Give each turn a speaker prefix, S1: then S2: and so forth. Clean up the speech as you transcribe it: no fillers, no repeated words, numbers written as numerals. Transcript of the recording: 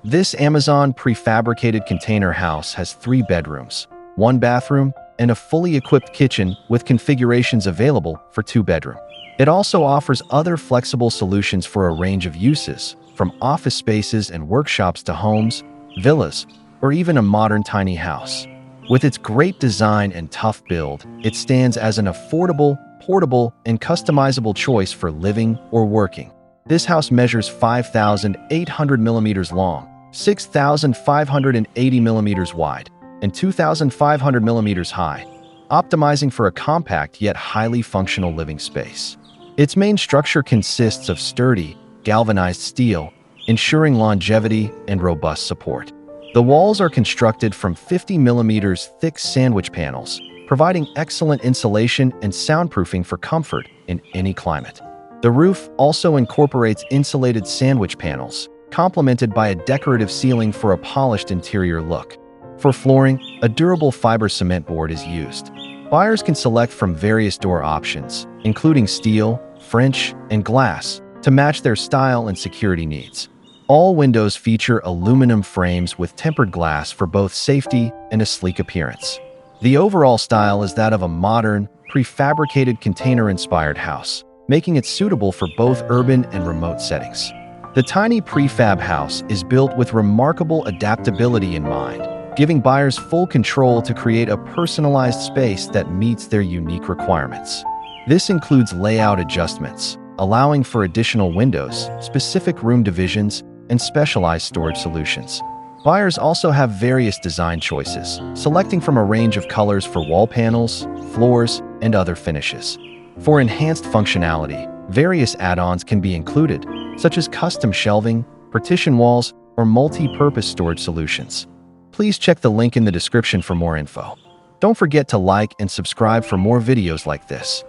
S1: This Amazon prefabricated container house has 3 bedrooms, 1 bathroom, and a fully equipped kitchen with configurations available for 2-bedroom. It also offers other flexible solutions for a range of uses, from office spaces and workshops to homes, villas, or even a modern tiny house. With its great design and tough build, it stands as an affordable, portable, and customizable choice for living or working. This house measures 5,800 millimeters long, 6,580 millimeters wide, and 2,500 millimeters high, optimizing for a compact yet highly functional living space. Its main structure consists of sturdy, galvanized steel, ensuring longevity and robust support. The walls are constructed from 50 millimeters thick sandwich panels, providing excellent insulation and soundproofing for comfort in any climate. The roof also incorporates insulated sandwich panels, complemented by a decorative ceiling for a polished interior look. For flooring, a durable fiber cement board is used. Buyers can select from various door options, including steel, French, and glass, to match their style and security needs. All windows feature aluminum frames with tempered glass for both safety and a sleek appearance. The overall style is that of a modern, prefabricated container-inspired house, making it suitable for both urban and remote settings. The tiny prefab house is built with remarkable adaptability in mind, giving buyers full control to create a personalized space that meets their unique requirements. This includes layout adjustments, allowing for additional windows, specific room divisions, and specialized storage solutions. Buyers also have various design choices, selecting from a range of colors for wall panels, floors, and other finishes. For enhanced functionality, various add-ons can be included, such as custom shelving, partition walls, or multi-purpose storage solutions. Please check the link in the description for more info. Don't forget to like and subscribe for more videos like this.